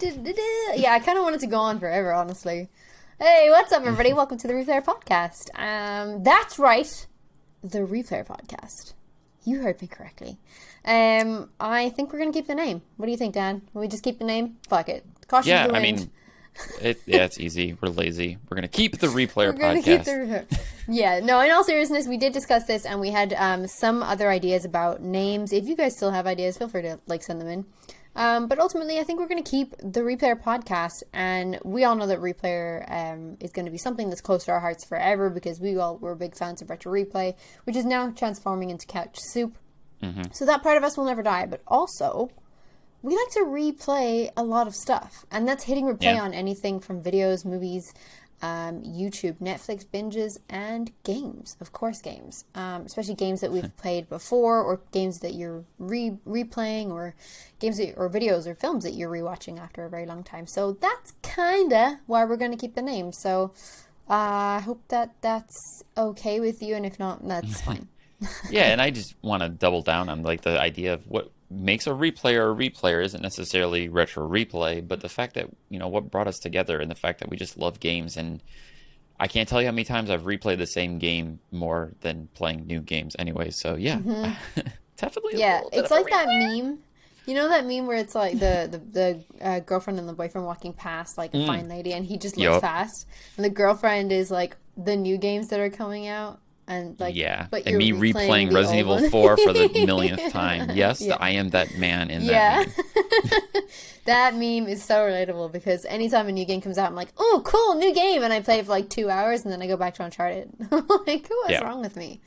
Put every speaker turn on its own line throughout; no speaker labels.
Yeah, I kind of want it to go on forever, honestly. Hey, what's up, everybody? Welcome to the Replayer Podcast. That's right, the Replayer Podcast. You heard me correctly. I think we're going to keep the name. What do you think, Dan? Will we just keep the name? Fuck it. Caution
Yeah,
to the
I
wind.
mean, it's easy. We're lazy. We're going to keep the Replayer Podcast.
Yeah, no, in all seriousness, we did discuss this, and we had some other ideas about names. If you guys still have ideas, feel free to send them in. But ultimately, I think we're going to keep the Replayer Podcast, and we all know that Replayer is going to be something that's close to our hearts forever, because we're big fans of retro replay, which is now transforming into couch soup. Mm-hmm. So that part of us will never die, but also we like to replay a lot of stuff, and that's hitting replay on anything from videos, movies, YouTube, Netflix binges, and games. Of course, games, especially games that we've played before, or games that you're replaying, or games or videos or films that you're rewatching after a very long time. So that's kinda why we're going to keep the name. So I hope that's okay with you, and if not, that's fine.
Yeah, and I just want to double down on like the idea of what makes a replayer isn't necessarily retro replay, but the fact that, you know, what brought us together, and the fact that we just love games. And I can't tell you how many times I've replayed the same game more than playing new games anyway. So yeah, definitely.
Yeah, it's like that meme. You know that meme where it's like the girlfriend and the boyfriend walking past like a fine lady, and he just looks past, and the girlfriend is like the new games that are coming out. And like, but
and me replaying Resident Evil 4 for the millionth time. Yes, I am that man in that meme.
That meme is so relatable, because anytime a new game comes out, I'm like, oh, cool, new game, and I play it for like 2 hours, and then I go back to Uncharted. I'm like, what's wrong with me?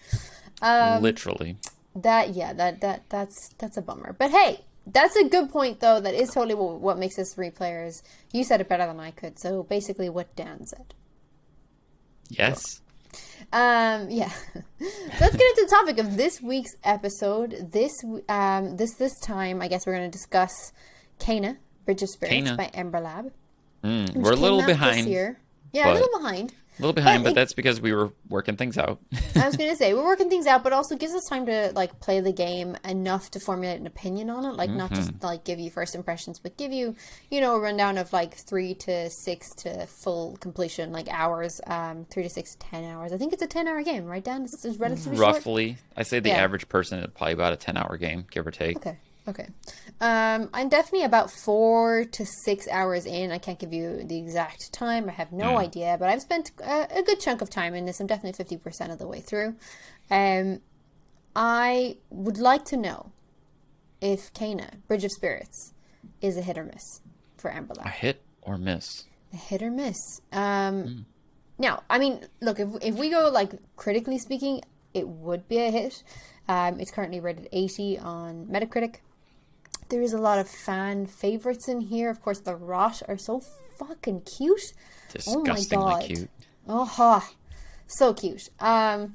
Literally.
That's a bummer. But hey, that's a good point, though. That is totally what makes us replayers. You said it better than I could. So basically, what Dan said.
Yes.
Yeah. Let's get into the topic of this week's episode. This time, I guess we're going to discuss Kena, Bridge of Spirits by Ember Lab.
We're a little behind.
Yeah, a little behind.
A little behind, but that's because we were working things out.
I was going to say, we're working things out, but also gives us time to like play the game enough to formulate an opinion on it. Like not just like give you first impressions, but give you, you know, a rundown of like 3 to 6 to full completion, like hours, 3 to 6 to 10 hours. I think it's a 10-hour game, right, Dan? It's relatively
roughly
short.
I say the average person is probably about a 10-hour game, give or take.
Okay. I'm definitely about 4 to 6 hours in. I can't give you the exact time. I have no idea, but I've spent a good chunk of time in this. I'm definitely 50% of the way through. I would like to know if Kena, Bridge of Spirits, is a hit or miss for Ember Lab.
A hit or miss?
A hit or miss. Now, I mean, look, if we go, like, critically speaking, it would be a hit. It's currently rated 80 on Metacritic. There is a lot of fan favorites in here. Of course, the Rot are so fucking cute.
Disgustingly
oh my God.
Cute.
Oh, so cute. But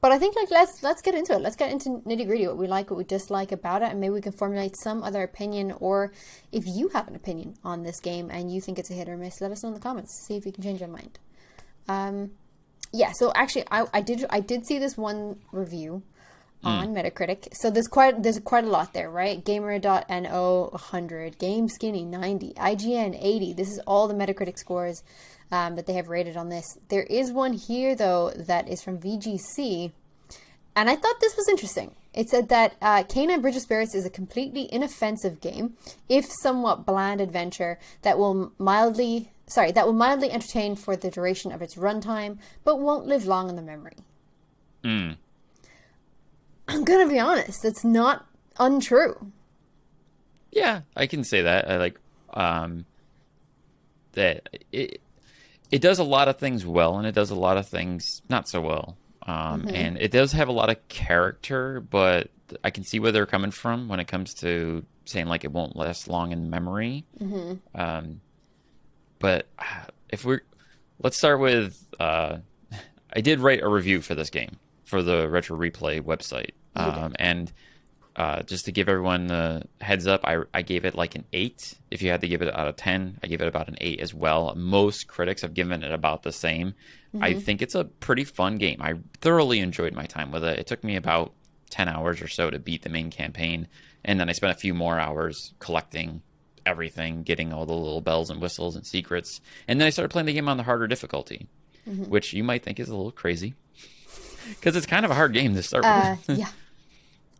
I think like let's get into it. Let's get into nitty gritty. What we like, what we dislike about it, and maybe we can formulate some other opinion. Or if you have an opinion on this game and you think it's a hit or miss, let us know in the comments. See if we can change our mind. Yeah. So actually, I did see this one review on Metacritic. So there's quite a lot there, right? Gamer.no 100, GameSkinny 90, IGN 80. This is all the Metacritic scores that they have rated on this. There is one here though that is from VGC, and I thought this was interesting. It said that Kena Bridge of Spirits is a completely inoffensive game, if somewhat bland adventure that will mildly entertain for the duration of its runtime, but won't live long in the memory. I'm gonna be honest, it's not untrue.
Yeah, I can say that. I like that it does a lot of things well, and it does a lot of things not so well. And it does have a lot of character, but I can see where they're coming from when it comes to saying like it won't last long in memory. But let's start with I did write a review for this game for the Retro Replay website. And just to give everyone a heads up, I gave it like an 8. If you had to give it out of 10, I gave it about an 8 as well. Most critics have given it about the same. I think it's a pretty fun game. I thoroughly enjoyed my time with it. It took me about 10 hours or so to beat the main campaign, and then I spent a few more hours collecting everything, getting all the little bells and whistles and secrets. And then I started playing the game on the harder difficulty, which you might think is a little crazy because it's kind of a hard game to start with.
Yeah,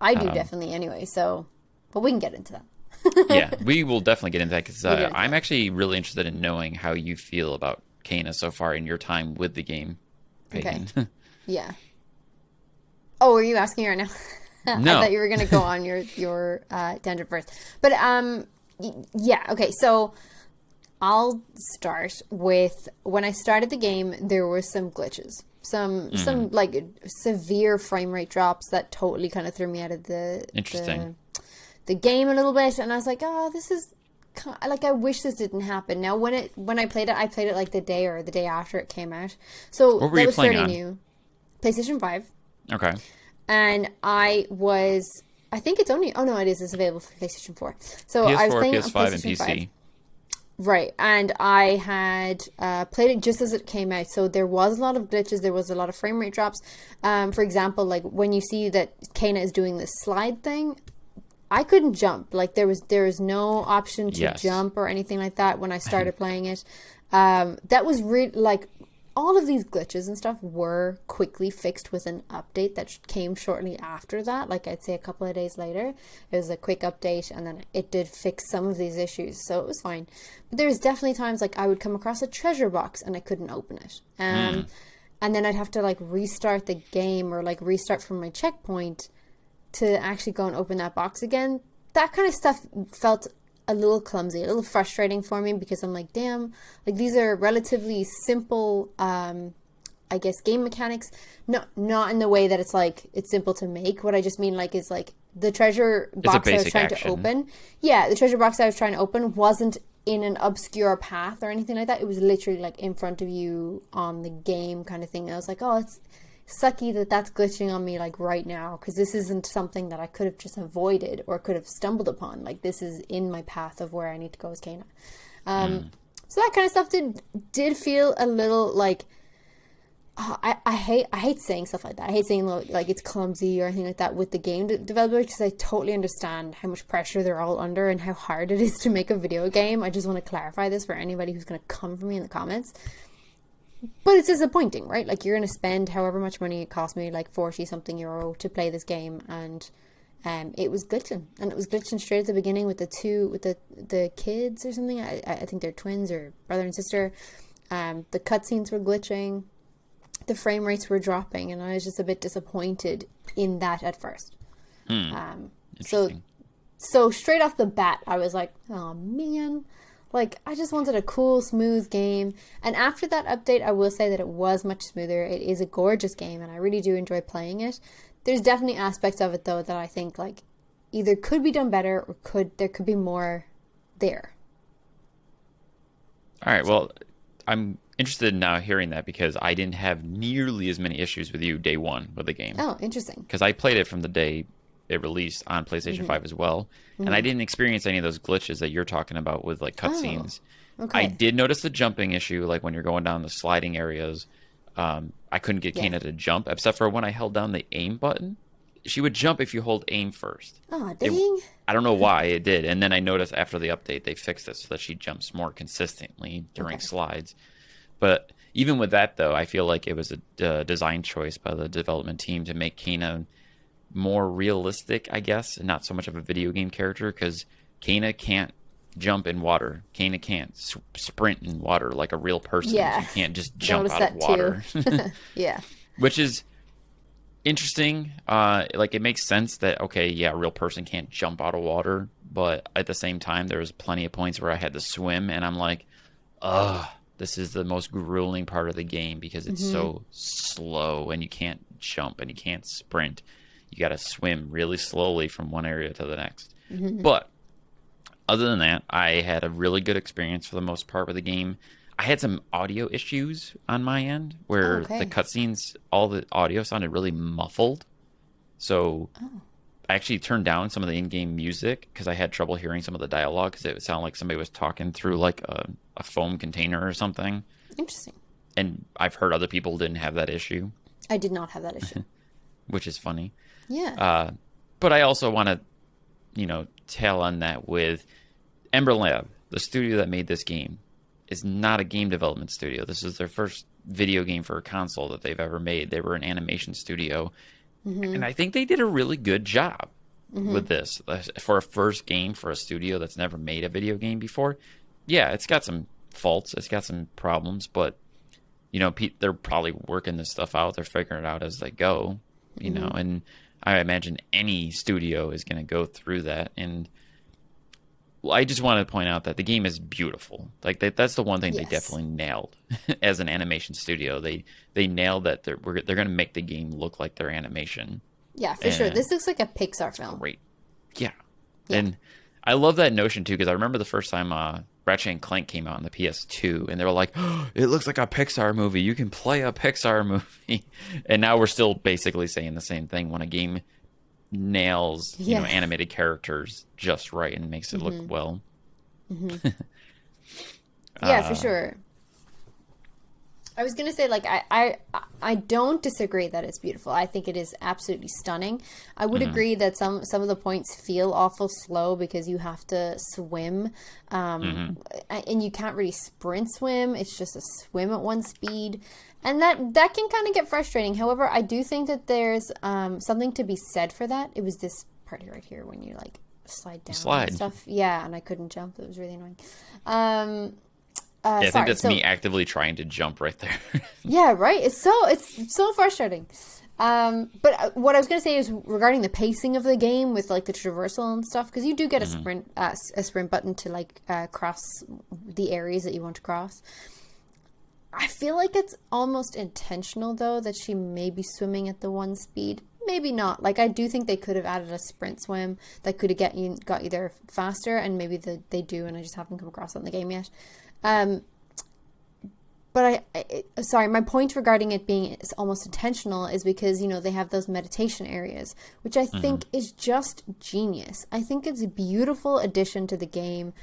I do definitely anyway. So, but we can get into that.
Yeah, we will definitely get into that because I'm actually really interested in knowing how you feel about Kana so far in your time with the game. Pagan.
Okay. Yeah. Oh, were you asking right now?
No.
I thought you were going to go on your tangent first. But yeah, okay. So I'll start with when I started the game, there were some glitches. Some like severe frame rate drops that totally kind of threw me out of the game a little bit, and I was like, oh, this is like, I wish this didn't happen. Now when I played it like the day or the day after it came out, so
what were you playing on?
New. PlayStation 5.
Okay.
And I think it's only, oh no, it's available for PlayStation 4. So
PS4,
I was playing
PS5,
on
and PC.
5. Right, and I had played it just as it came out, so there was a lot of glitches, there was a lot of frame rate drops. For example, like when you see that Kana is doing this slide thing, I couldn't jump. Like there was no option to jump or anything like that when I started playing it. That was really, like, all of these glitches and stuff were quickly fixed with an update that came shortly after that. Like, I'd say a couple of days later, it was a quick update, and then it did fix some of these issues, so it was fine. But there's definitely times, like, I would come across a treasure box and I couldn't open it. And then I'd have to, like, restart the game or, like, restart from my checkpoint to actually go and open that box again. That kind of stuff felt a little clumsy, a little frustrating for me, because I'm like, damn, like, these are relatively simple, I guess, game mechanics. Not in the way that it's like it's simple to make. What I just mean, like, is like the treasure box I was trying to open. Yeah, the treasure box I was trying to open wasn't in an obscure path or anything like that. It was literally like in front of you on the game kind of thing. And I was like, oh, it's sucky that that's glitching on me, like, right now, because this isn't something that I could have just avoided or could have stumbled upon. Like, this is in my path of where I need to go as Kana. So that kind of stuff did feel a little like, I hate saying stuff like that. I hate saying, like, it's clumsy or anything like that with the game developers, because I totally understand how much pressure they're all under and how hard it is to make a video game. I just want to clarify this for anybody who's going to come for me in the comments. But it's disappointing, right? Like, you're going to spend however much money it cost me, like 40-something euro to play this game, and it was glitching. And it was glitching straight at the beginning with the kids or something. I think they're twins or brother and sister. The cutscenes were glitching. The frame rates were dropping, and I was just a bit disappointed in that at first. So straight off the bat, I was like, oh man. Like, I just wanted a cool, smooth game. And after that update, I will say that it was much smoother. It is a gorgeous game, and I really do enjoy playing it. There's definitely aspects of it, though, that I think, like, either could be done better or there could be more there.
All right, well, I'm interested in now hearing that, because I didn't have nearly as many issues with you day one with the game.
Oh, interesting.
Because I played it from the day it released on PlayStation 5 as well. And I didn't experience any of those glitches that you're talking about with, like, cutscenes.
Oh, okay.
I did notice the jumping issue, like when you're going down the sliding areas. I couldn't get Kana to jump, except for when I held down the aim button. She would jump if you hold aim first.
Oh, dang.
I don't know why it did. And then I noticed after the update, they fixed it so that she jumps more consistently during slides. But even with that, though, I feel like it was a design choice by the development team to make Kana more realistic, I guess, and not so much of a video game character, because Kana can't jump in water. Kana can't sprint in water like a real person.
Yeah.
You can't just jump out of water.
Yeah.
Which is interesting. Like, it makes sense that, okay, yeah, a real person can't jump out of water, but at the same time, there was plenty of points where I had to swim, and I'm like, ugh, this is the most grueling part of the game, because it's so slow, and you can't jump, and you can't sprint. You got to swim really slowly from one area to the next. But other than that, I had a really good experience for the most part with the game. I had some audio issues on my end where the cutscenes, all the audio sounded really muffled. So I actually turned down some of the in-game music because I had trouble hearing some of the dialogue, because it would sound like somebody was talking through, like, a foam container or something.
Interesting.
And I've heard other people didn't have that issue.
I did not have that issue.
Which is funny.
Yeah.
But I also want to, tail on that with, Ember Lab, the studio that made this game, is not a game development studio. This is their first video game for a console that they've ever made. They were an animation studio, and I think they did a really good job with this for a first game for a studio that's never made a video game before. Yeah, it's got some faults, it's got some problems, but you know, they're probably working this stuff out. They're figuring it out as they go, you know, and I imagine any studio is going to go through that. And I just want to point out that the game is beautiful. Like that's the one thing they definitely nailed as an animation studio. They nailed that they're going to make the game look like their animation.
Yeah, for sure. This looks like a Pixar film.
Great. Yeah. And I love that notion too, because I remember the first time Ratchet and Clank came out on the PS2, and they were like, oh, it looks like a Pixar movie. You can play a Pixar movie. And now we're still basically saying the same thing when a game nails you know, animated characters just right and makes it look well.
Yeah, for sure. I was gonna say, like, I don't disagree that it's beautiful. I think it is absolutely stunning. I would agree that some of the points feel awful slow because you have to swim, and you can't really sprint swim. It's just a swim at one speed, and that can kind of get frustrating. However, I do think that there's something to be said for that. It was this part right here when you like slide down and stuff. Yeah, and I couldn't jump. It was really annoying.
I think that's me actively trying to jump right there.
Yeah, right. It's so frustrating. But what I was going to say is regarding the pacing of the game with like the traversal and stuff, because you do get a sprint button to like cross the areas that you want to cross. I feel like it's almost intentional though that she may be swimming at the one speed. Maybe not. Like I do think they could have added a sprint swim that could have got you there faster, and maybe they do, and I just haven't come across it in the game yet. But sorry, my point regarding it being almost intentional is because, you know, they have those meditation areas, which I think is just genius. I think it's a beautiful addition to the game,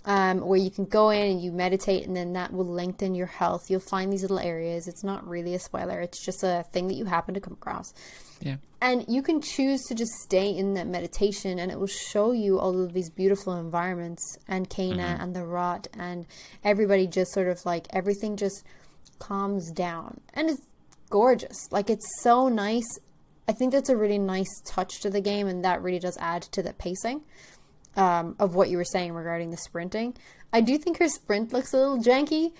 where you can go in and you meditate, and then that will lengthen your health. You'll find these little areas. It's not really a spoiler. It's just a thing that you happen to come across.
Yeah.
And you can choose to just stay in that meditation, and it will show you all of these beautiful environments, and Kana and the rot, and everybody just sort of like, everything just calms down. And it's gorgeous. Like, it's so nice. I think that's a really nice touch to the game, and that really does add to the pacing of what you were saying regarding the sprinting. I do think her sprint looks a little janky,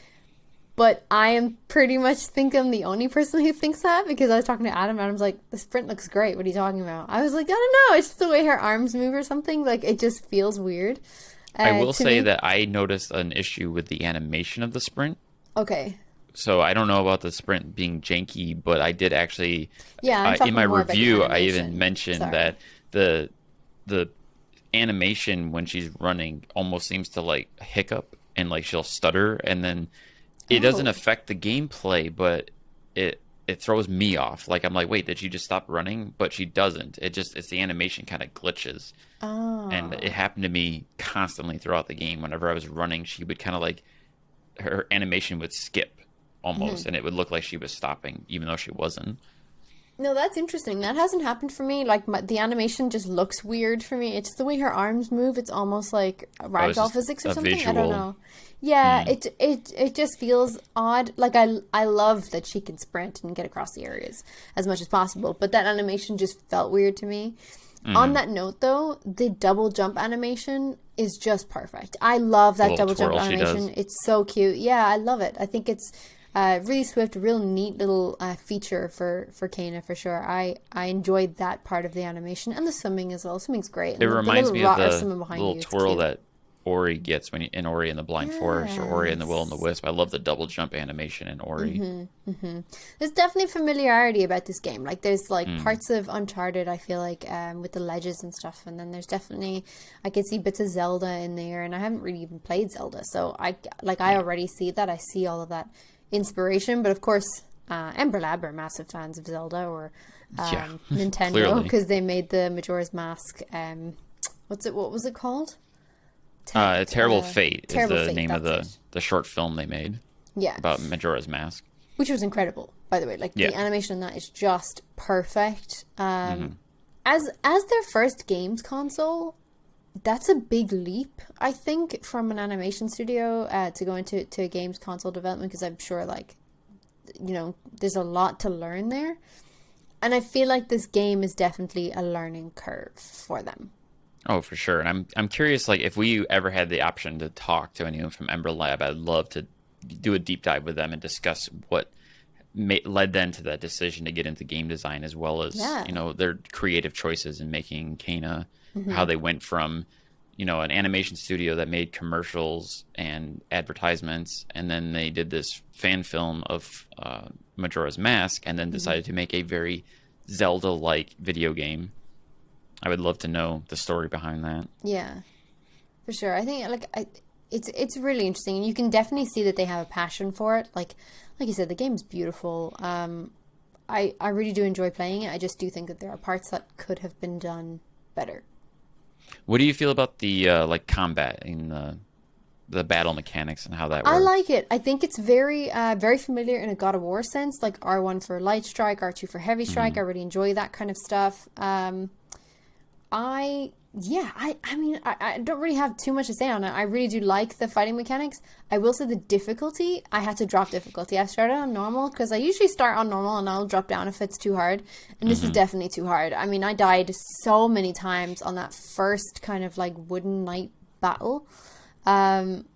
but I am pretty much think I'm the only person who thinks that, because I was talking to Adam. Adam's like, the sprint looks great. What are you talking about? I was like, I don't know. It's just the way her arms move or something. Like, it just feels weird.
I will say that I noticed an issue with the animation of the sprint.
Okay.
So I don't know about the sprint being janky, but I did actually,
in
my review, I even mentioned that the animation when she's running almost seems to like hiccup and like she'll stutter, and then it doesn't affect the gameplay, but it throws me off. Like, I'm like, wait, did she just stop running? But she doesn't. It's the animation kind of glitches. Oh. And it happened to me constantly throughout the game. Whenever I was running, she would kind of like, her animation would skip almost, and it would look like she was stopping, even though she wasn't.
No, that's interesting. That hasn't happened for me. Like, the animation just looks weird for me. It's the way her arms move. It's almost like ragdoll physics or something. Visual. I don't know. Yeah, it just feels odd. Like, I love that she can sprint and get across the areas as much as possible, but that animation just felt weird to me. On that note, though, the double jump animation is just perfect. I love that double jump animation. It's so cute. Yeah, I love it. I think it's really swift, real neat little feature for Kana, for sure. I enjoyed that part of the animation, and the swimming as well. Swimming's great. And
it reminds me of the little twirl that Ori gets in Ori and the Blind Forest, or Ori and the Will and the Wisp. I love the double jump animation in Ori.
There's definitely familiarity about this game. Like, there's like parts of Uncharted, I feel like, with the ledges and stuff, and then there's definitely, I can see bits of Zelda in there, and I haven't really even played Zelda, so I already see that. I see all of that inspiration, but of course Ember Lab are massive fans of Zelda, or Nintendo, because they made the Majora's Mask. What was it called?
Terrible Fate is the
Fate,
name of the short film they made. Yeah, about Majora's Mask,
which was incredible, by the way. Like, the animation on that is just perfect. As their first games console, that's a big leap, I think, from an animation studio to go into games console development, because I'm sure, like, there's a lot to learn there. And I feel like this game is definitely a learning curve for them.
Oh, for sure. And I'm curious, like, if we ever had the option to talk to anyone from Ember Lab, I'd love to do a deep dive with them and discuss what led them to that decision to get into game design, as well as, their creative choices in making Kana, how they went from, an animation studio that made commercials and advertisements, and then they did this fan film of Majora's Mask, and then decided to make a very Zelda-like video game. I would love to know the story behind that.
Yeah, for sure. I think it's really interesting, and you can definitely see that they have a passion for it. Like you said, the game's beautiful. I really do enjoy playing it. I just do think that there are parts that could have been done better.
What do you feel about the combat in the battle mechanics and how that works?
I like it. I think it's very very familiar in a God of War sense, like R1 for light strike, R2 for heavy strike. I really enjoy that kind of stuff. I mean, I don't really have too much to say on it. I really do like the fighting mechanics. I will say the difficulty, I had to drop difficulty. I started on normal, because I usually start on normal and I'll drop down if it's too hard. And this was definitely too hard. I mean, I died so many times on that first kind of like wooden knight battle. And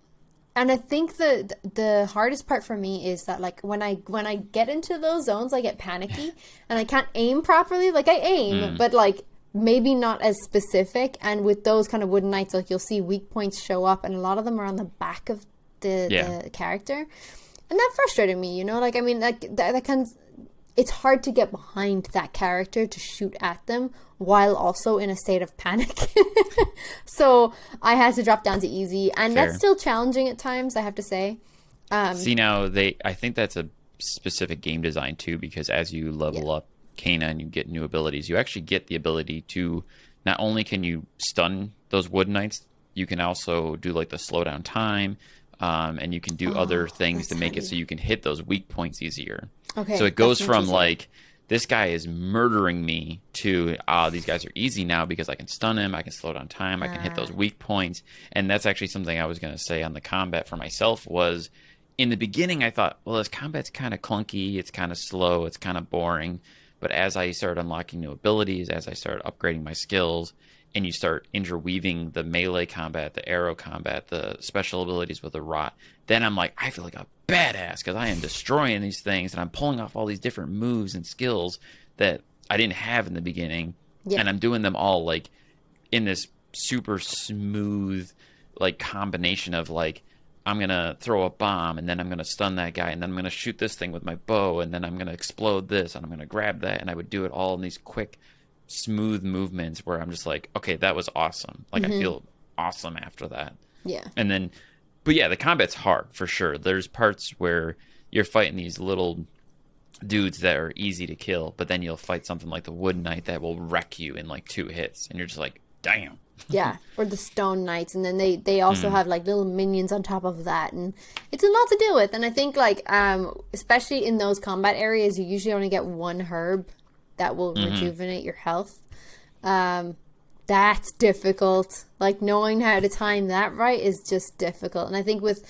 I think the hardest part for me is that, like, when I get into those zones, I get panicky and I can't aim properly. Like, I aim, but like maybe not as specific. And with those kind of wooden knights, like, you'll see weak points show up, and a lot of them are on the back of the character, and that frustrated me. Like, I mean, that kind of, it's hard to get behind that character to shoot at them while also in a state of panic. So I had to drop down to easy, and
Fair.
That's still challenging at times, I have to say.
See, now I think that's a specific game design too, because as you level up Kana and you get new abilities, you actually get the ability to, not only can you stun those wood knights, you can also do like the slow down time, and you can do other things to make it so you can hit those weak points easier.
Okay,
so it goes from like, this guy is murdering me, to these guys are easy now because I can stun him, I can slow down time, I can hit those weak points. And that's actually something I was going to say on the combat for myself was, in the beginning I thought, well, this combat's kind of clunky, it's kind of slow, it's kind of boring. But as I started unlocking new abilities, as I started upgrading my skills, and you start interweaving the melee combat, the arrow combat, the special abilities with the rot, then I'm like, I feel like a badass, because I am destroying these things, and I'm pulling off all these different moves and skills that I didn't have in the beginning. And I'm doing them all like in this super smooth like combination of like, I'm going to throw a bomb, and then I'm going to stun that guy, and then I'm going to shoot this thing with my bow, and then I'm going to explode this, and I'm going to grab that, and I would do it all in these quick, smooth movements where I'm just like, okay, that was awesome. Like, I feel awesome after that.
Yeah.
And then, but yeah, the combat's hard, for sure. There's parts where you're fighting these little dudes that are easy to kill, but then you'll fight something like the Wood Knight that will wreck you in like 2 hits, and you're just like, damn.
Yeah, or the Stone Knights, and then they also have like little minions on top of that, and it's a lot to deal with. And I think like especially in those combat areas, you usually only get one herb that will rejuvenate your health. That's difficult. Like, knowing how to time that right is just difficult. And I think with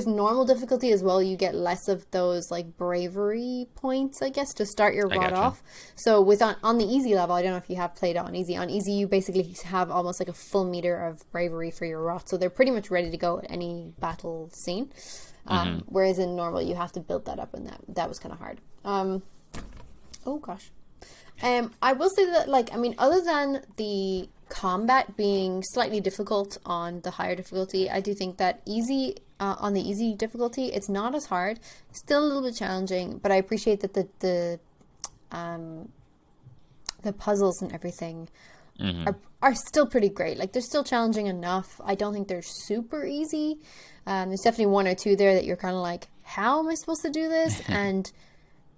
normal difficulty as well, you get less of those like bravery points, I guess, to start your rod off. So with on the easy level, I don't know if you have played on easy. On easy, you basically have almost like a full meter of bravery for your rot. So they're pretty much ready to go at any battle scene. Whereas in normal, you have to build that up, and that was kind of hard. Oh gosh. I will say that, like, I mean, other than the combat being slightly difficult on the higher difficulty, I do think that easy on the easy difficulty, it's not as hard. Still a little bit challenging, but I appreciate that the puzzles and everything are still pretty great. Like, they're still challenging enough. I don't think they're super easy. There's definitely 1 or 2 there that you're kind of like, how am I supposed to do this? And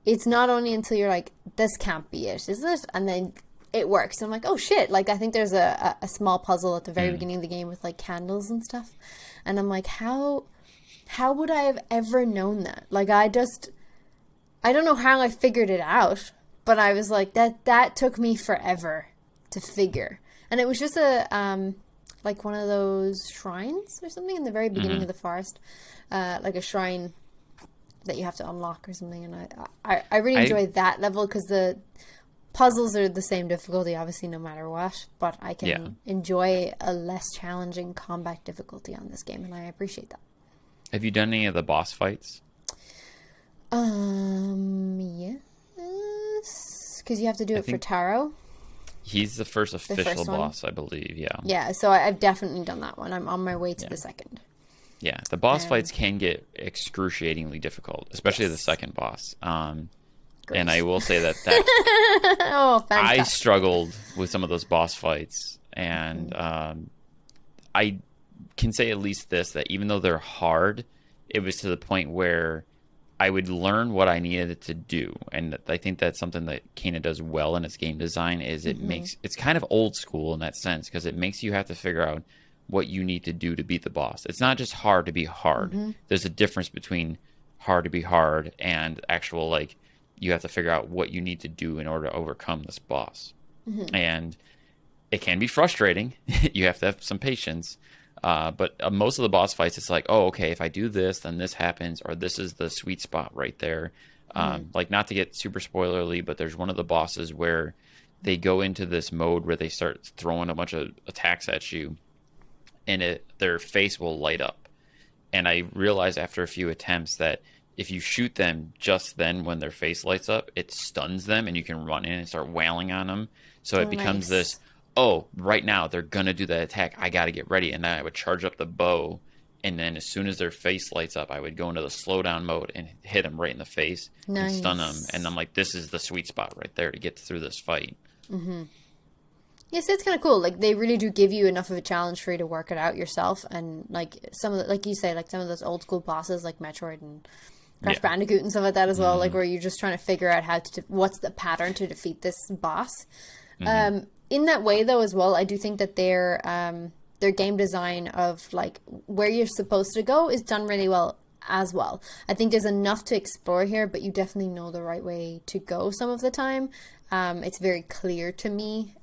it's not only until you're like, this can't be it, is it? And then it works. And I'm like, oh shit. Like, I think there's a small puzzle at the very beginning of the game with like candles and stuff. And I'm like, how would I have ever known that? Like, I don't know how I figured it out, but I was like, that took me forever to figure. And it was just like one of those shrines or something in the very beginning of the forest, like a shrine that you have to unlock or something. And I really enjoy that level because the puzzles are the same difficulty, obviously, no matter what. But I can enjoy a less challenging combat difficulty on this game, and I appreciate that.
Have you done any of the boss fights?
Yes, because you have to do it for Taro.
He's the first official boss, I believe. Yeah.
Yeah, so I've definitely done that one. I'm on my way to the second.
Yeah, the boss fights can get excruciatingly difficult, especially the second boss. And I will say that I struggled with some of those boss fights, and I can say at least this, that even though they're hard, it was to the point where I would learn what I needed to do. And I think that's something that Kena does well in its game design, is it makes, it's kind of old school in that sense, because it makes you have to figure out what you need to do to beat the boss. It's not just hard to be hard. There's a difference between hard to be hard and actual, like, you have to figure out what you need to do in order to overcome this boss. And it can be frustrating. You have to have some patience. But most of the boss fights, it's like, oh, okay, if I do this, then this happens, or this is the sweet spot right there. Like, not to get super spoilerly, but there's one of the bosses where they go into this mode where they start throwing a bunch of attacks at you, and their face will light up. And I realized after a few attempts that if you shoot them just then when their face lights up, it stuns them, and you can run in and start wailing on them. So it becomes this, oh, right now they're going to do that attack. I got to get ready. And then I would charge up the bow. And then as soon as their face lights up, I would go into the slowdown mode and hit them right in the face and stun them. And I'm like, this is the sweet spot right there to get through this fight.
Yes, it's kind of cool. Like, they really do give you enough of a challenge for you to work it out yourself. And like some of the, like you say, like some of those old school bosses like Metroid and Crash Bandicoot and stuff like that as well, like where you're just trying to figure out how to what's the pattern to defeat this boss. In that way, though, as well, I do think that their game design of like where you're supposed to go is done really well as well. I think there's enough to explore here, but you definitely know the right way to go some of the time. It's very clear to me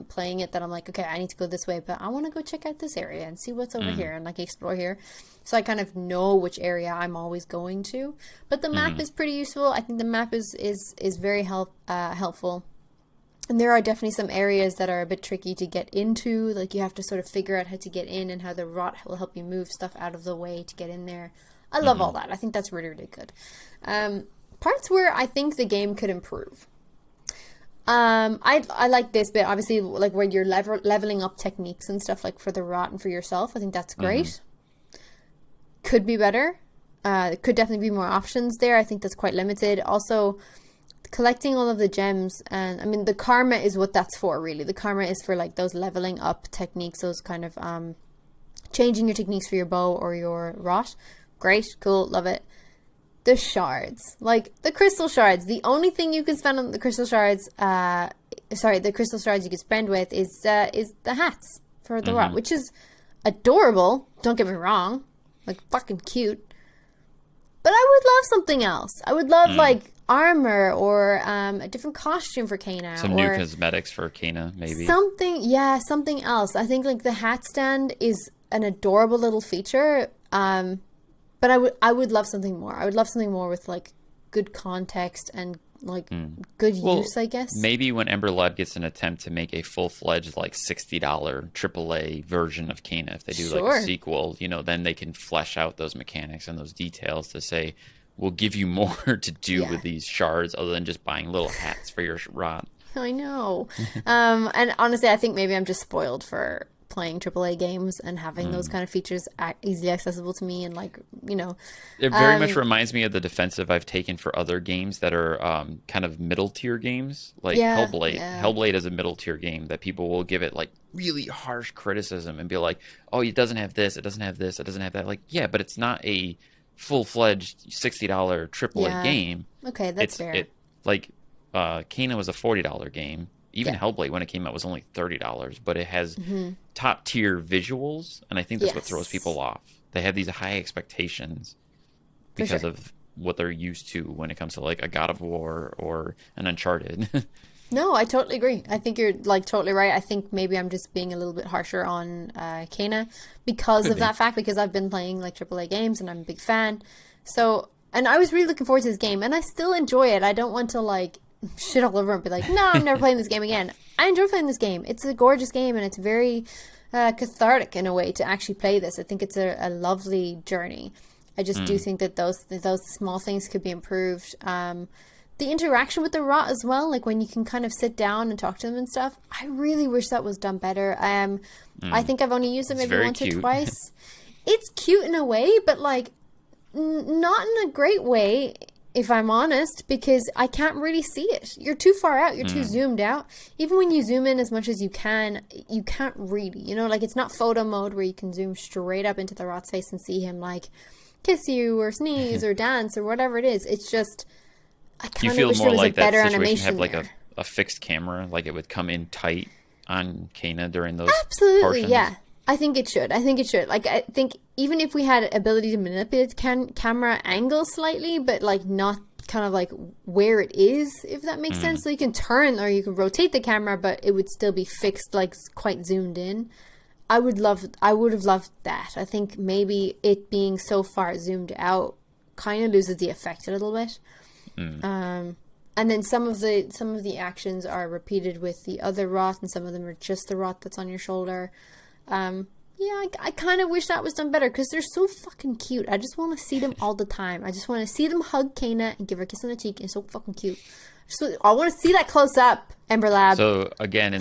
playing it that I'm like, okay, I need to go this way, but I want to go check out this area and see what's over here and like explore here. So I kind of know which area I'm always going to. But the map is pretty useful. I think the map is very helpful. And there are definitely some areas that are a bit tricky to get into. Like, you have to sort of figure out how to get in and how the rot will help you move stuff out of the way to get in there. I love all that. I think that's really, really good. Parts where I think the game could improve. I like this bit, obviously, like where you're leveling up techniques and stuff, like for the rot and for yourself. I think that's great. Could be better. Could definitely be more options there. I think that's quite limited. Also, collecting all of the gems, and I mean, the karma is what that's for, really. The karma is for like those leveling up techniques, those kind of changing your techniques for your bow or your rot. Great, cool, love it. The shards, like the crystal shards, the only thing you can spend on the crystal shards, the crystal shards you can spend with is the hats for the rot, which is adorable, don't get me wrong, like fucking cute. But I would love something else. I would love like armor or a different costume for Kena.
Some new cosmetics for Kena, maybe.
Something else. I think like the hat stand is an adorable little feature. But I would love something more. I would love something more with like good context and like good use, I guess.
Maybe when Ember Lab gets an attempt to make a full-fledged like $60 AAA version of Kena, if they do like a sequel, you know, then they can flesh out those mechanics and those details to say, we'll give you more to do with these shards other than just buying little hats for your rod.
I know. And honestly, I think maybe I'm just spoiled for playing AAA games and having those kind of features easily accessible to me, and like, you know,
it very much reminds me of the defensive I've taken for other games that are kind of middle tier games, like Hellblade. Hellblade is a middle tier game that people will give it like really harsh criticism and be like, oh, it doesn't have this, it doesn't have this, it doesn't have that. Like, yeah, but it's not a full-fledged $60 AAA game.
Okay, that's fair.
Kena was a $40 game. Even Hellblade, when it came out, was only $30, but it has top tier visuals, and I think that's what throws people off. They have these high expectations because of what they're used to when it comes to like a God of War or an Uncharted.
No, I totally agree. I think you're like totally right. I think maybe I'm just being a little bit harsher on Kena because
Could
of
be.
that fact, because I've been playing like AAA games and I'm a big fan. So, and I was really looking forward to this game and I still enjoy it. I don't want to like shit all over and be like, no, I'm never playing this game again. I enjoy playing this game. It's a gorgeous game and it's very cathartic in a way to actually play this. I think it's a lovely journey. I just do think that those small things could be improved. The interaction with the rot as well, like when you can kind of sit down and talk to them and stuff. I really wish that was done better. I think I've only used it maybe once or twice. It's cute in a way, but like not in a great way, if I'm honest, because I can't really see it. You're too far out. You're too zoomed out. Even when you zoom in as much as you can't really, you know, like it's not photo mode where you can zoom straight up into the rot's face and see him like kiss you or sneeze or dance or whatever it is. It's just, I kind of wish there was a better animation
have like
there.
a fixed camera, like it would come in tight on Kena during those
Absolutely,
portions.
yeah. I think it should. Like, I think even if we had ability to manipulate camera angle slightly, but like not kind of like where it is, if that makes sense. So you can turn or you can rotate the camera, but it would still be fixed, like quite zoomed in. I would have loved that. I think maybe it being so far zoomed out kind of loses the effect a little bit. And then some of the actions are repeated with the other rot, and some of them are just the rot that's on your shoulder. I kind of wish that was done better because they're so fucking cute. I just want to see them all the time. I just want to see them hug Kena and give her a kiss on the cheek. It's so fucking cute. I want to see that close up, Ember Lab.
So again,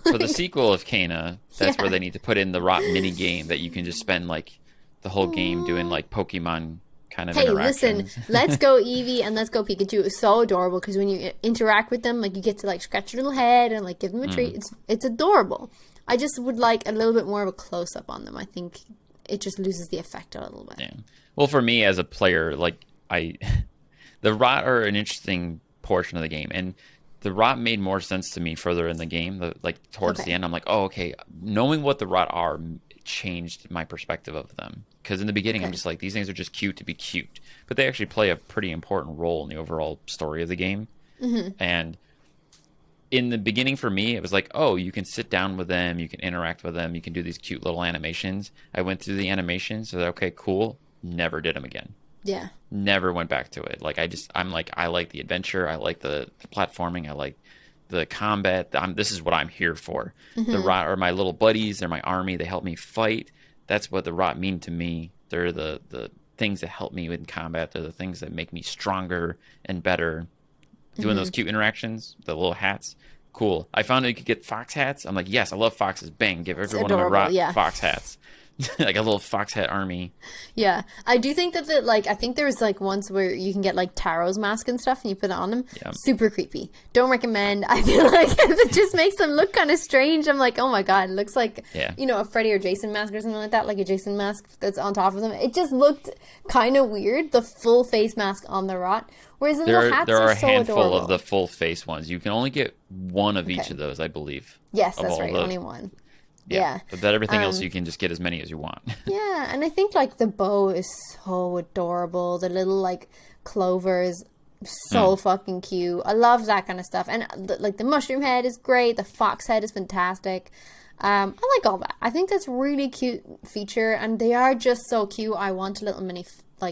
for the sequel of Kena, that's where they need to put in the rot mini game that you can just spend like the whole game doing like Pokemon kind of interactions.
Listen, let's go Eevee and let's go Pikachu. It's so adorable because when you interact with them, like you get to like scratch your little head and like give them a treat. It's adorable. I just would like a little bit more of a close up on them. I think it just loses the effect a little bit.
Yeah. Well, for me as a player, like the rot are an interesting portion of the game, and the rot made more sense to me further in the game. Like towards the end, I'm like, oh, okay. Knowing what the rot are changed my perspective of them. Because in the beginning, I'm just like, these things are just cute to be cute, but they actually play a pretty important role in the overall story of the game. And in the beginning, for me, it was like, oh, you can sit down with them, you can interact with them, you can do these cute little animations. I went through the animations, so okay, cool. Never did them again.
Yeah.
Never went back to it. Like I'm like, I like the adventure, I like the platforming, I like the combat. This is what I'm here for. The rot are my little buddies. They're my army. They help me fight. That's what the rot mean to me. They're the things that help me in combat. They're the things that make me stronger and better. Doing those cute interactions, the little hats, cool. I found out you could get fox hats. I'm like, yes, I love foxes. Bang, give every one of my rot fox hats. Like a little fox hat army. Yeah,
I do think that I think there was like once where you can get like Taro's mask and stuff and you put it on them.
Yeah.
Super creepy. Don't recommend. I feel like it just makes them look kind of strange. I'm like, oh my god, it looks like a Freddy or Jason mask or something like that, like a Jason mask that's on top of them. It just looked kind of weird, the full face mask on the rot. Whereas the little hats
there are
are
a
so
handful
adorable.
of the full face ones. You can only get one of each of those, I believe.
Yes, that's right. Only one. Yeah.
But everything else you can just get as many as you want.
Yeah, and I think like the bow is so adorable. The little like clover is so fucking cute. I love that kind of stuff. And like the mushroom head is great. The fox head is fantastic. I like all that. I think that's really cute feature, and they are just so cute. I want a little mini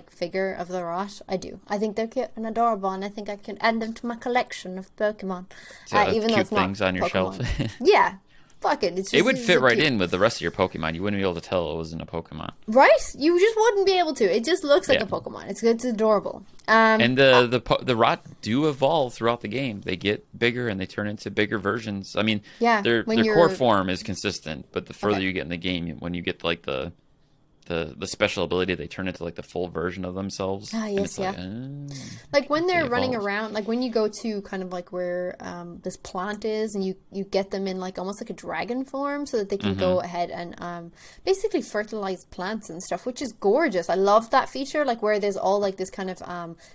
figure of the rot. I do. I think they're cute and adorable, and I think I can add them to my collection of Pokemon. Even though it's not
things on your
Pokemon.
shelf.
Yeah. Fuck it. It's just,
it would fit right in with the rest of your Pokemon. You wouldn't be able to tell it wasn't a Pokemon.
Right? You just wouldn't be able to. It just looks like a Pokemon. It's adorable.
And the rot do evolve throughout the game. They get bigger and they turn into bigger versions. I mean, their core form is consistent, but the further you get in the game, when you get like the special ability, they turn into like the full version of themselves.
Ah, yes, like when they're running around, like when you go to kind of like where this plant is, and you get them in like almost like a dragon form, so that they can go ahead and basically fertilize plants and stuff, which is gorgeous. I love that feature, like where there's all like this kind of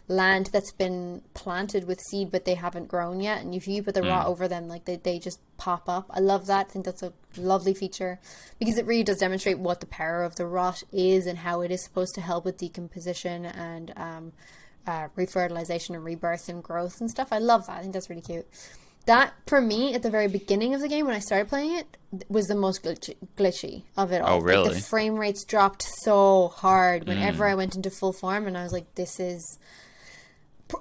land that's been planted with seed, but they haven't grown yet, and if you put the rot over them, like they just pop up. I love that. I think that's a lovely feature because it really does demonstrate what the power of the rot is and how it is supposed to help with decomposition and refertilization and rebirth and growth and stuff. I love that. I think that's really cute. That, for me, at the very beginning of the game, when I started playing it, was the most glitchy of it all.
Oh, really?
Like, the frame rates dropped so hard whenever I went into full form, and I was like, this is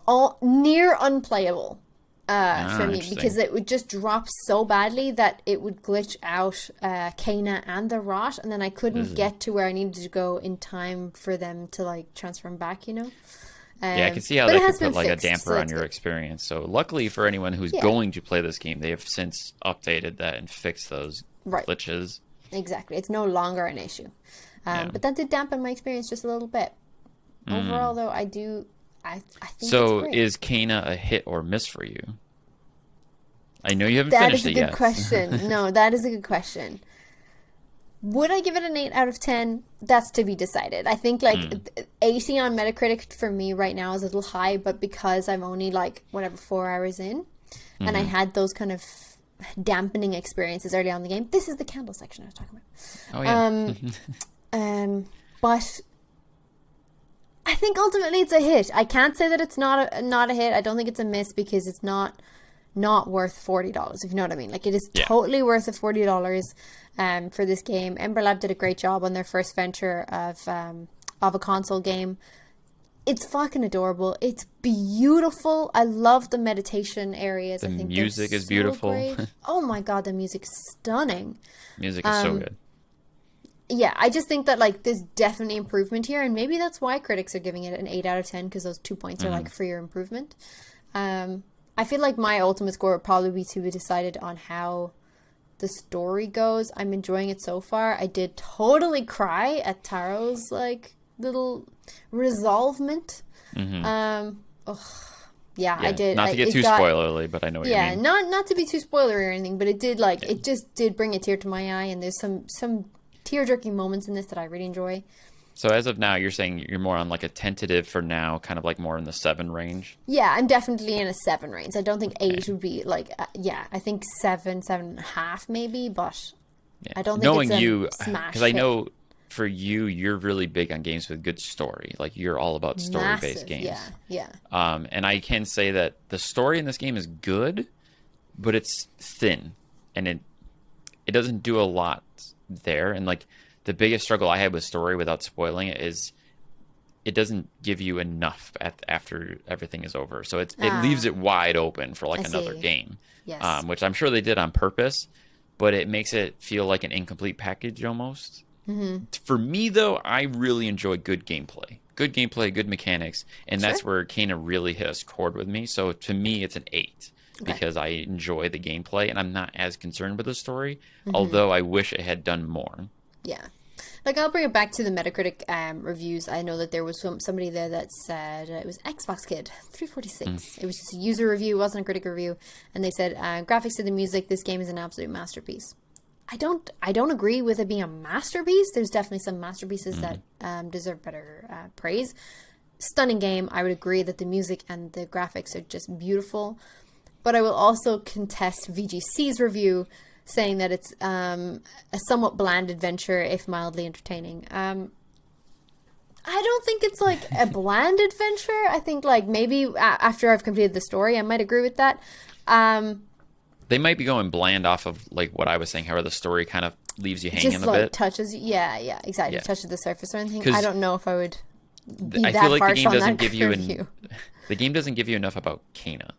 all near unplayable for me, because it would just drop so badly that it would glitch out Kana and the Rot, and then I couldn't get to where I needed to go in time for them to, like, transform back, you know?
Yeah, I can see how that could put like a damper on your experience. So luckily for anyone who's going to play this game, they have since updated that and fixed those glitches.
Exactly. It's no longer an issue. But that did dampen my experience just a little bit. Overall, though, I think
so
it's great.
Is Kana a hit or miss for you? I know you haven't finished it yet.
That is a good question. No, that is a good question. Would I give it an 8 out of 10? That's to be decided. I think, like, 80 on Metacritic for me right now is a little high, but because I'm only, like, 4 hours in, and I had those kind of dampening experiences early on in the game. This is the candle section I was talking about.
Oh, yeah.
But I think ultimately it's a hit. I can't say that it's not a hit. I don't think it's a miss, because it's not worth $40, if you know what I mean. Like, it is totally worth the $40 for this game. Ember Lab did a great job on their first venture of a console game. It's fucking adorable. It's beautiful. I love the meditation areas.
The
I think
music is
so
beautiful.
Great. Oh my god, the music's stunning.
Music is so good.
Yeah, I just think that, like, there's definitely improvement here, and maybe that's why critics are giving it an 8 out of 10, because those 2 points are, like, for your improvement. I feel like my ultimate score would probably be to be decided on how the story goes. I'm enjoying it so far. I did totally cry at Taro's, like, little resolvement. I did.
Not to get too spoilerly, but I know what you mean.
Yeah, not to be too spoilery or anything, but it did, like, it just did bring a tear to my eye, and there's some tear-jerking moments in this that I really enjoy.
So as of now, you're saying you're more on, like, a tentative for now, kind of like more in the 7 range?
Yeah, I'm definitely in a 7 range. I don't think 8 would be, like, I think 7.5 maybe, but I don't think
knowing
it's a
you,
smash
because I
hit.
know for you, you're really big on games with good story. Like, you're all about story-based games.
Yeah.
And I can say that the story in this game is good, but it's thin, and it doesn't do a lot there. And, like, the biggest struggle I had with story, without spoiling it, is it doesn't give you enough after everything is over. So it leaves it wide open for, like, another game.
Yes.
Which I'm sure they did on purpose, but it makes it feel like an incomplete package almost. For me, though, I really enjoy good gameplay. Good gameplay, good mechanics, and that's where Kana really hit a chord with me. So to me, it's an 8. Because I enjoy the gameplay, and I'm not as concerned with the story, although I wish it had done more. Yeah.
Like, I'll bring it back to the Metacritic reviews. I know that there was somebody there that said it was Xbox Kid 346. It was just a user review, it wasn't a critic review, and they said graphics to the music, this game is an absolute masterpiece. I don't agree with it being a masterpiece. There's definitely some masterpieces that deserve better praise. Stunning game. I would agree that the music and the graphics are just beautiful. But I will also contest VGC's review, saying that it's a somewhat bland adventure, if mildly entertaining. I don't think it's, like, a bland adventure. I think, like, maybe after I've completed the story, I might agree with that.
They might be going bland off of, like, what I was saying, how the story kind of leaves you hanging
just,
a
like,
bit.
Touches, yeah, exactly.
Yeah.
Touches the surface or anything. I don't know if I would be
I
that
feel like
harsh
the game
on
doesn't
that
give you
review.
the game doesn't give you enough about Kana.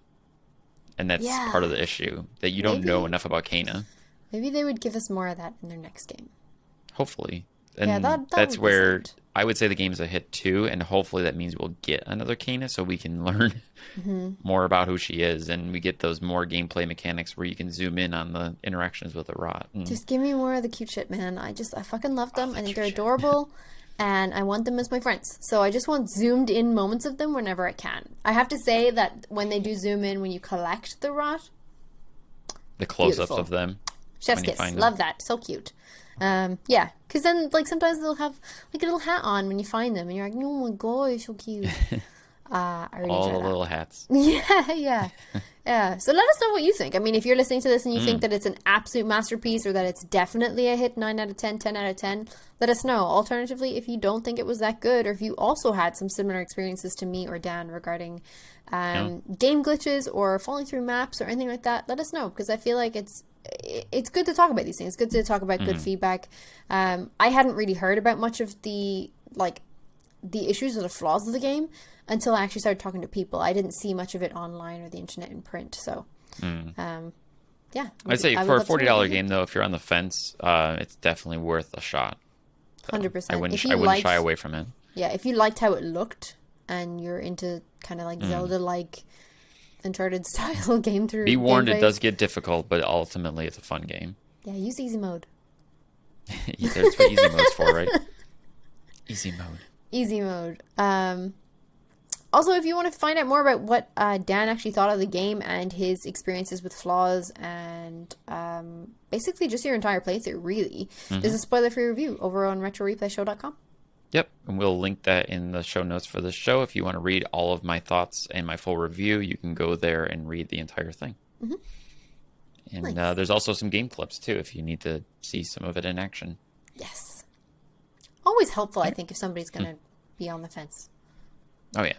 And that's part of the issue, that you don't know enough about Kana.
Maybe they would give us more of that in their next game.
Hopefully. And that's where I would say the game's a hit too, and hopefully that means we'll get another Kana so we can learn more about who she is, and we get those more gameplay mechanics where you can zoom in on the interactions with the Rot.
Just give me more of the cute shit, man. I fucking love them. I think they're adorable. And I want them as my friends. So I just want zoomed in moments of them whenever I can. I have to say that when they do zoom in, when you collect the Rot,
the close-ups of them.
Chef's kiss. Love that. So cute. Yeah. Because then, like, sometimes they'll have, like, a little hat on when you find them. And you're like, oh my god, so cute. I really
All
enjoy
the
that.
little hats.
Yeah. So let us know what you think. I mean, if you're listening to this and you think that it's an absolute masterpiece or that it's definitely a hit, 9 out of 10, 10 out of 10, let us know. Alternatively, if you don't think it was that good, or if you also had some similar experiences to me or Dan regarding game glitches or falling through maps or anything like that, let us know, because I feel like it's good to talk about these things. It's good to talk about good feedback. I hadn't really heard about much of the issues or the flaws of the game until I actually started talking to people. I didn't see much of it online or the internet in print. So, yeah.
I'd say for a $40 game, though, if you're on the fence, it's definitely worth a shot.
100%.
I wouldn't shy away from it.
Yeah, if you liked how it looked and you're into kind of like Zelda-like Uncharted style game through.
Be warned, it does get difficult, but ultimately it's a fun game.
Yeah, use easy mode.
That's what easy mode's for, right? Easy mode.
Easy mode. Also, if you want to find out more about what Dan actually thought of the game and his experiences with flaws and basically just your entire playthrough, really, there's a spoiler-free review over on RetroReplayShow.com.
Yep, and we'll link that in the show notes for this show. If you want to read all of my thoughts and my full review, you can go there and read the entire thing. And
Nice.
There's also some game clips, too, if you need to see some of it in action.
Yes. Always helpful, I think, if somebody's going to be on the fence.
Oh, yeah.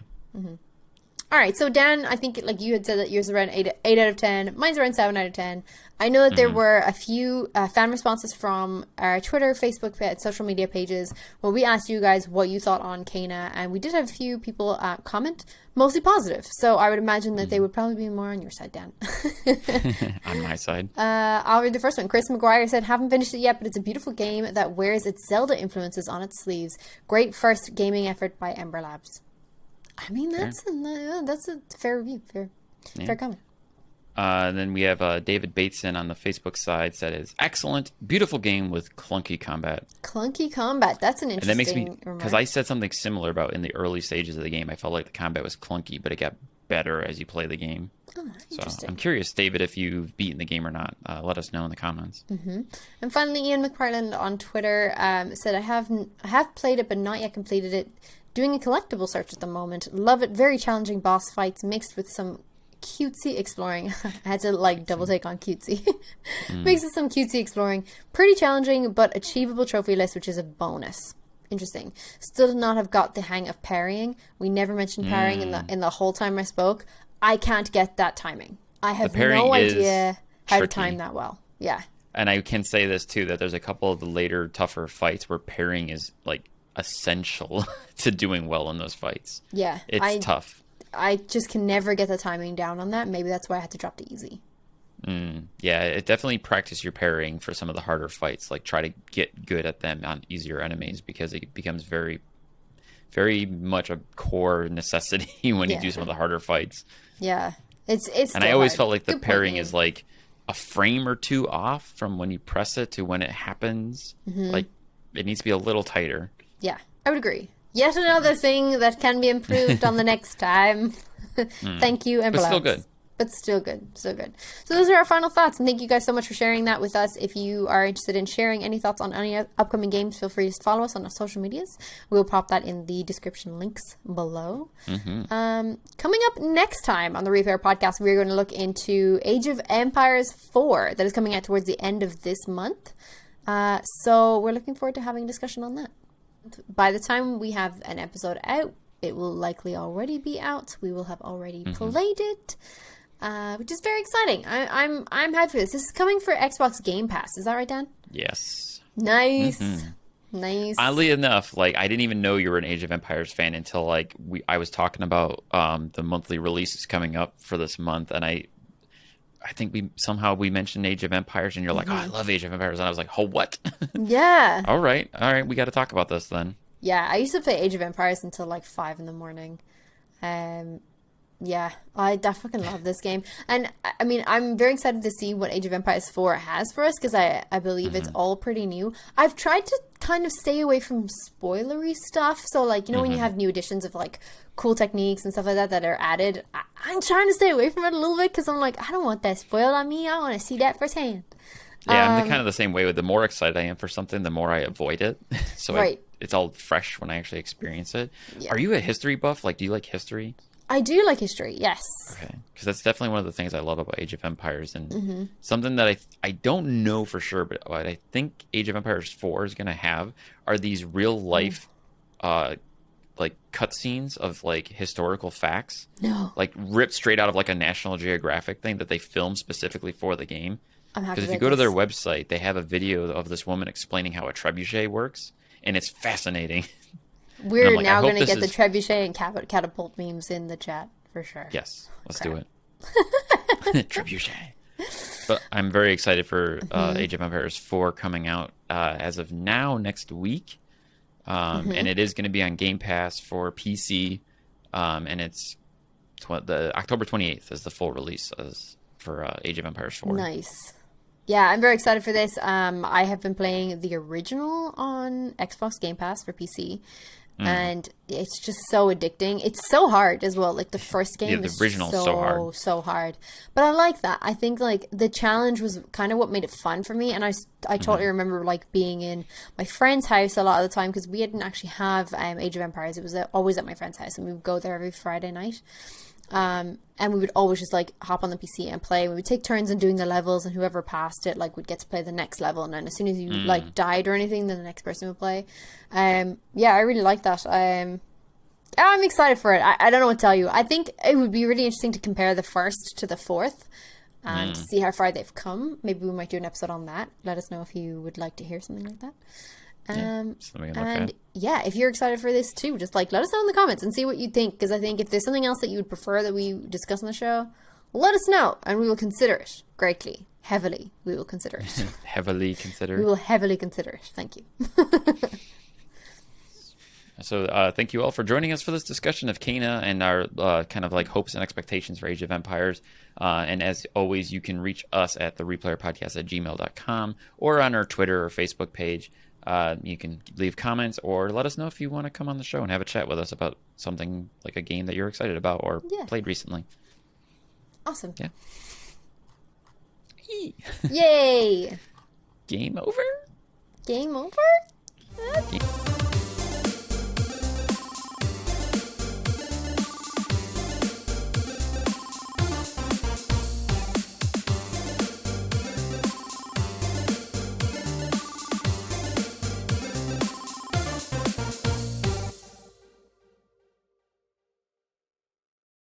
All right, so Dan, I think like you had said that yours is around 8 out of 10. Mine's around 7 out of 10. I know that there were a few fan responses from our Twitter, Facebook, social media pages where we asked you guys what you thought on Kena, and we did have a few people comment, mostly positive. So I would imagine that they would probably be more on your side, Dan.
On my side.
I'll read the first one. Chris McGuire said, haven't finished it yet, but it's a beautiful game that wears its Zelda influences on its sleeves. Great first gaming effort by Ember Labs. I mean, that's a fair review. Fair comment.
Then we have David Bateson on the Facebook side said it's excellent, beautiful game with clunky combat.
Clunky combat. That's an interesting.
And that makes me, because I said something similar about in the early stages of the game. I felt like the combat was clunky, but it got better as you play the game.
Oh, interesting.
So I'm curious, David, if you've beaten the game or not. Let us know in the comments.
And finally, Ian McFarland on Twitter said, I have played it, but not yet completed it. Doing a collectible search at the moment. Love it. Very challenging boss fights mixed with some cutesy exploring. I had to double take on cutesy. Mixed with some cutesy exploring. Pretty challenging, but achievable trophy list, which is a bonus. Interesting. Still did not have got the hang of parrying. We never mentioned parrying in the whole time I spoke. I can't get that timing. I have no idea how to time that well. Yeah.
And I can say this too, that there's a couple of the later, tougher fights where parrying is essential to doing well in those fights.
Yeah.
It's tough.
I just can never get the timing down on that. Maybe that's why I had to drop to easy.
Yeah, it definitely practice your parrying for some of the harder fights. Try to get good at them on easier enemies, because it becomes very, very much a core necessity when you do some of the harder fights.
Yeah. It's
and I always
hard.
felt like the
Good point,
parrying
Ian.
is a frame or two off from when you press it to when it happens. It needs to be a little tighter.
Yeah, I would agree. Yet another thing that can be improved on the next time. Thank you, Ember
But still
Labs.
good.
But still good. So those are our final thoughts, and thank you guys so much for sharing that with us. If you are interested in sharing any thoughts on any upcoming games, feel free to follow us on our social medias. We'll pop that in the description links below. Coming up next time on the Repair Podcast, we're going to look into Age of Empires 4 that is coming out towards the end of this month. So we're looking forward to having a discussion on that. By the time we have an episode out, it will likely already be out. We will have already played it, which is very exciting. I'm hyped for this. This is coming for Xbox Game Pass. Is that right, Dan?
Yes.
Nice. Nice.
Oddly enough, I didn't even know you were an Age of Empires fan until I was talking about the monthly releases coming up for this month, and I think we mentioned Age of Empires, and you're like, oh, I love Age of Empires, and I was like, oh, what?
Yeah.
All right, we got to talk about this then.
Yeah, I used to play Age of Empires until 5 in the morning. Yeah, I fucking love this game. And I mean, I'm very excited to see what Age of Empires 4 has for us, because I believe it's all pretty new. I've tried to kind of stay away from spoilery stuff. So when you have new additions of cool techniques and stuff like that are added, I'm trying to stay away from it a little bit, because I'm I don't want that spoiled on me. I want to see that firsthand.
Yeah, I'm kind of the same way. The more excited I am for something, the more I avoid it. So
right.
it's all fresh when I actually experience it.
Yeah.
Are you a history buff? Like, do you like history?
I do like history, yes.
Okay, because that's definitely one of the things I love about Age of Empires, and something that I don't know for sure, but what I think Age of Empires 4 is going to have are these real life, like cutscenes of like historical facts, like ripped straight out of like a National Geographic thing that they filmed specifically for the game. Because if you go to their website, they have a video of this woman explaining how a trebuchet works, and it's fascinating.
We're now going to get the trebuchet and catapult memes in the chat for sure.
Yes, let's do it. Trebuchet. But I'm very excited for Age of Empires 4 coming out as of now next week. And it is going to be on Game Pass for PC. And it's the October 28th is the full release for Age of Empires 4.
Nice. Yeah, I'm very excited for this. I have been playing the original on Xbox Game Pass for PC. And it's just so addicting. It's so hard as well. Like the first game
the original is
so hard. But I like that. I think like the challenge was kind of what made it fun for me. And I totally remember like being in my friend's house a lot of the time because we didn't actually have Age of Empires. It was always at my friend's house, and we would go there every Friday night. And we would always just like hop on the PC and play. We would take turns in doing the levels, and whoever passed it like would get to play the next level. And then as soon as you like died or anything, then the next person would play. Yeah, I really like that. I'm excited for it. I don't know what to tell you. I think it would be really interesting to compare the first to the fourth and see how far they've come. Maybe we might do an episode on that. Let us know if you would like to hear something like that. Yeah, if you're excited for this too, just like let us know in the comments and see what you think, because I think if there's something else that you would prefer that we discuss on the show, let us know and we will consider it greatly, heavily. We will consider it.
Heavily consider.
We will heavily consider it. Thank you.
So thank you all for joining us for this discussion of Kena and our kind of like hopes and expectations for Age of Empires. And as always, you can reach us at thereplayerpodcast@gmail.com or on our Twitter or Facebook page. You can leave comments or let us know if you want to come on the show and have a chat with us about something like a game that you're excited about or played recently.
Awesome.
Yeah.
Yay!
Game over?
Game over?